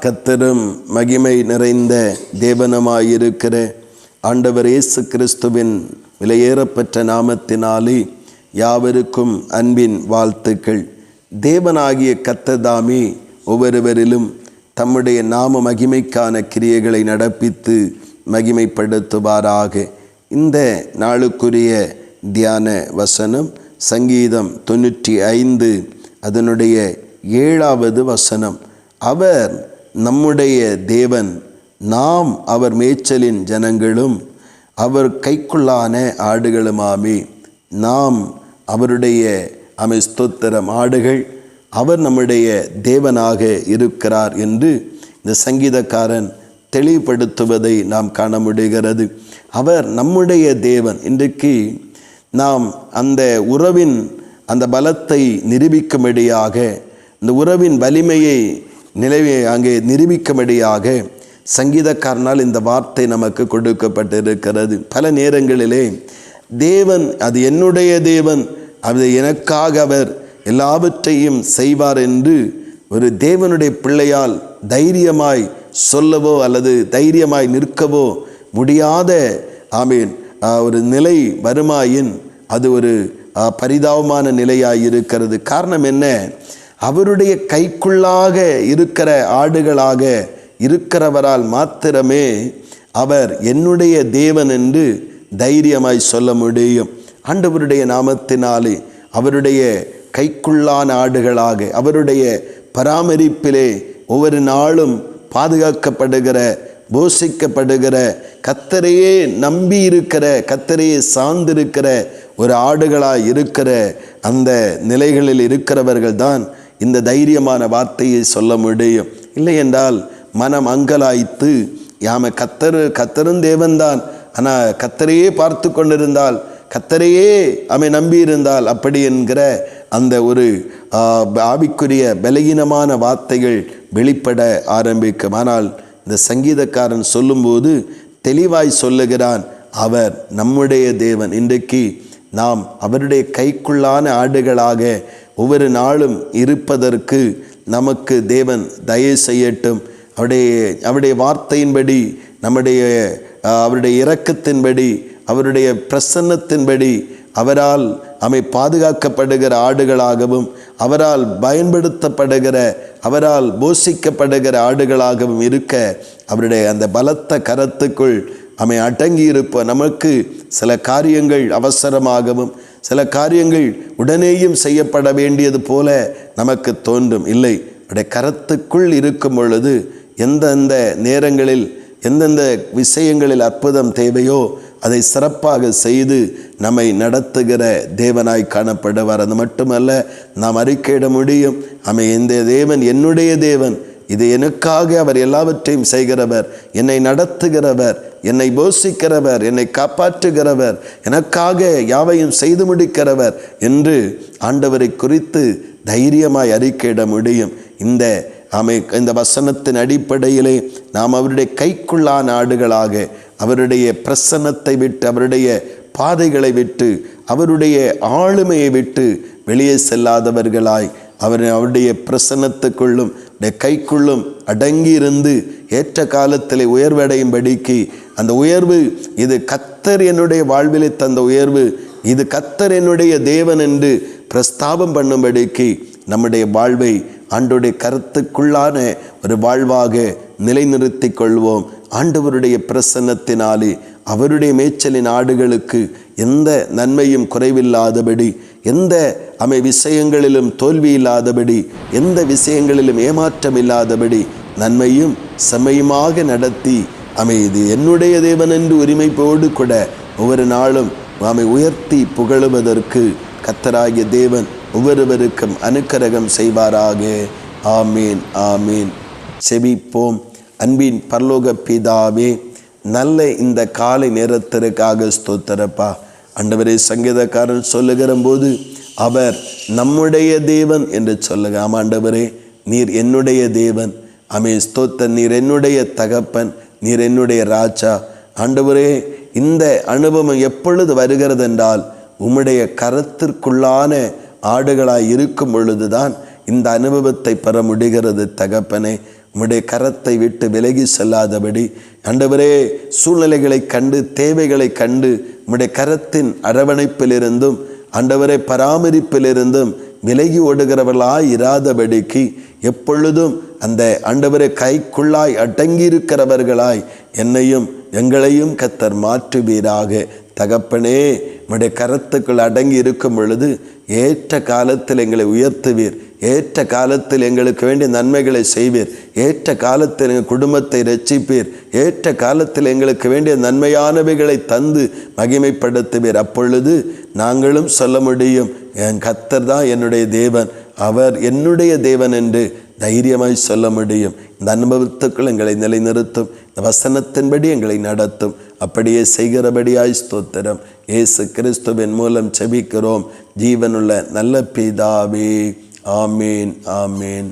கர்த்தரும் மகிமை நிறைந்த தேவனுமாயிருக்கிற ஆண்டவர் இயேசு கிறிஸ்துவின் விலையேறப்பெற்ற நாமத்தினாலே யாவருக்கும் அன்பின் வாழ்த்துக்கள். தேவனாகிய கர்த்தர் தாமே ஒவ்வொருவரிலும் தம்முடைய நாம மகிமைக்கான கிரியைகளை நடப்பித்து மகிமைப்படுத்துவாராக. இந்த நாளுக்குரிய தியான வசனம் சங்கீதம் 95 அதனுடைய 7வது வசனம். அவர் நம்முடைய தேவன், நாம் அவர் மேய்ச்சலின் ஜனங்களும் அவர் கைக்குள்ளான ஆடுகளுமாமே. நாம் அவருடைய ஸ்தோத்திரம் ஆடுகள், அவர் நம்முடைய தேவனாக இருக்கிறார் என்று இந்த சங்கீதக்காரன் தெளிவுபடுத்துவதை நாம் காண முடிகிறது. அவர் நம்முடைய தேவன். இன்றைக்கு நாம் அந்த உறவின் அந்த பலத்தை நிரூபிக்கும்படியாக, இந்த உறவின் வலிமையை அங்கே நிரூபிக்கும்படியாக சங்கீதக்காரனால் இந்த வார்த்தை நமக்கு கொடுக்கப்பட்டிருக்கிறது. பல நேரங்களிலே தேவன், அது என்னுடைய தேவன், அது எனக்காக அவர் எல்லாவற்றையும் செய்வார் என்று ஒரு தேவனுடைய பிள்ளையால் தைரியமாய் சொல்லவோ அல்லது தைரியமாய் நிற்கவோ முடியாத ஒரு நிலை வருமாயின் அது ஒரு பரிதாபமான நிலையாய் இருக்கிறது. காரணம் என்ன? அவருடைய கைக்குள்ளாக இருக்கிற ஆடுகளாக இருக்கிறவரால் மாத்திரமே அவர் என்னுடைய தேவன் என்று தைரியமாய் சொல்ல முடியும். ஆண்டவருடைய நாமத்தினாலே அவருடைய கைக்குள்ளான ஆடுகளாக, அவருடைய பராமரிப்பிலே ஒவ்வொரு நாளும் பாதுகாக்கப்படுகிற, போஷிக்கப்படுகிற, கர்த்தரையே நம்பி இருக்கிற, கர்த்தரையே சார்ந்திருக்கிற ஒரு ஆடுகளாய் இருக்கிற அந்த நிலைகளில் இருக்கிறவர்கள் தான் இந்த தைரியமான வார்த்தையை சொல்ல முடியும். இல்லை என்றால் மனம் அங்கலாய்த்து கர்த்தரும் தேவன்தான், ஆனால் கர்த்தரையே பார்த்து கொண்டிருந்தால், கர்த்தரையே நம்பியிருந்தால் அப்படி என்கிற அந்த ஒரு ஆவிக்குரிய பலகீனமான வார்த்தைகள் வெளிப்பட ஆரம்பிக்கும். ஆனால் இந்த சங்கீதக்காரன் சொல்லும்போது தெளிவாய் சொல்லுகிறான், அவர் நம்முடைய தேவன். இன்றைக்கு நாம் அவருடைய கைக்குள்ளான ஆடுகளாக ஒவ்வொரு நாளும் இருப்பதற்கு நமக்கு தேவன் தயவு செய்யட்டும். அவருடைய வார்த்தையின்படி, அவருடைய இரக்கத்தின்படி, அவருடைய பிரசன்னத்தின்படி அவரால் பாதுகாக்கப்படுகிற ஆடுகளாகவும், அவரால் பயன்படுத்தப்படுகிற, அவரால் போஷிக்கப்படுகிற ஆடுகளாகவும் இருக்க அவருடைய அந்த பலத்த கரத்துக்குள் அடங்கி இருப்ப நமக்கு சில காரியங்கள் அவசரமாகவும், சில காரியங்கள் உடனேயும் செய்யப்பட வேண்டியது போல நமக்கு தோன்றும். இல்லை, அவருடைய கரத்துக்குள் இருக்கும் பொழுது எந்தெந்த நேரங்களில் எந்தெந்த விஷயங்களில் அற்புதம் தேவையோ அதை சிறப்பாக செய்து நம்மை நடத்துகிற தேவனாய் காணப்படுவார். அது மட்டுமல்ல, நாம் அறிக்கையிட முடியும், இந்த தேவன் என்னுடைய தேவன், இது எனக்காக அவர் எல்லாவற்றையும் செய்கிறவர், என்னை நடத்துகிறவர், என்னை போஷிக்கிறவர், என்னை காப்பாற்றுகிறவர், எனக்காக யாவையும் செய்து முடிக்கிறவர் என்று ஆண்டவரை குறித்து தைரியமாய் அறிக்கையிட முடியும். இந்த வசனத்தின் அடிப்படையிலே நாம் அவருடைய கைக்குள்ளான ஆடுகளாக, அவருடைய பிரசன்னத்தை விட்டு, அவருடைய பாதைகளை விட்டு, அவருடைய ஆளுமையை விட்டு வெளியே செல்லாதவர்களாய் அவருடைய பிரசன்னத்துக்குள்ளும் கைக்குள்ளும் அடங்கி இருந்து ஏற்ற காலத்தில் உயர்வடையும்படிக்கு, அந்த உயர்வு இது கர்த்தர் என்னுடைய வாழ்விலே தந்த உயர்வு, இது கர்த்தர் என்னுடைய தேவன் என்று பிரஸ்தாபம் பண்ணும்படிக்கு நம்முடைய வாழ்வை ஆண்டவருடைய கருத்துக்குள்ளான ஒரு வாழ்வாக நிலைநிறுத்தி கொள்வோம். ஆண்டவருடைய பிரசன்னத்தினாலே அவருடைய மேய்ச்சலின் ஆடுகளுக்கு எந்த நன்மையும் குறைவில்லாதபடி, எந்த விஷயங்களிலும் தோல்வி இல்லாதபடி, எந்த விஷயங்களிலும் ஏமாற்றம் இல்லாதபடி நன்மையும் செம்மையுமாக நடத்தி இது என்னுடைய தேவன் என்று உரிமைப்போடு கூட ஒவ்வொரு நாளும் உயர்த்தி புகழுவதற்கு கர்த்தராகிய தேவன் ஒவ்வொருவருக்கும் அனுக்கிரகம் செய்வாராக. ஆமீன், ஆமீன். செபிப்போம். அன்பின் பரலோக பிதாவே, நல்ல இந்த காலை நேரத்திற்காக ஸ்தோத்திரப்பா. ஆண்டவரே, சங்கீதக்காரன் சொல்லுகிற போது அவர் நம்முடைய தேவன் என்று சொல்லுங்க. ஆண்டவரே, நீர் என்னுடைய தேவன். ஸ்தோத்திரம். நீர் என்னுடைய தகப்பன், நீர் என்னுடைய ராஜா. ஆண்டவரே, இந்த அனுபவம் எப்பொழுது வருகிறது என்றால் உம்முடைய கரத்திற்குள்ளான ஆடுகளாய் இருக்கும் பொழுதுதான் இந்த அனுபவத்தை பெற முடிகிறது. தகப்பனே, உம்முடைய கரத்தை விட்டு விலகி செல்லாதபடி ஆண்டவரே, சூழ்நிலைகளை கண்டு தேவைகளை கண்டு உம்முடைய கரத்தின் அரவணைப்பிலிருந்தும் ஆண்டவரே பராமரிப்பிலிருந்தும் விலகி ஓடுகிறவர்களாய் இராதபடிக்கு எப்பொழுதும் அந்த ஆண்டவரே கைக்குள்ளாய் அடங்கியிருக்கிறவர்களாய் என்னையும் எங்களையும் கர்த்தர் மாற்றுவீராக. தகப்பனே, உம்முடைய கரத்துக்குள் அடங்கி இருக்கும் பொழுது ஏற்ற காலத்தில் எங்களை உயர்த்துவீர், ஏற்ற காலத்தில் எங்களுக்கு வேண்டிய நன்மைகளை செய்வீர், ஏற்ற காலத்தில் எங்கள் குடும்பத்தை இரட்சிப்பீர், ஏற்ற காலத்தில் எங்களுக்கு வேண்டிய நன்மையானவைகளை தந்து மகிமைப்படுத்துவீர். அப்பொழுது நாங்களும் சொல்ல முடியும், என் கர்த்தர் தான் என்னுடைய தேவன், அவர் என்னுடைய தேவன் என்று தைரியமாய் சொல்ல முடியும். இந்த அனுபவத்துக்குள் எங்களை நிலைநிறுத்தும், இந்த வசனத்தின்படி எங்களை நடத்தும். அப்படியே செய்கிறபடியாய் ஸ்தோத்திரம். இயேசு கிறிஸ்துவின் மூலம் செபிக்கிறோம் ஜீவனுள்ள நல்ல பிதாவே. ஆமீன், ஆமீன்.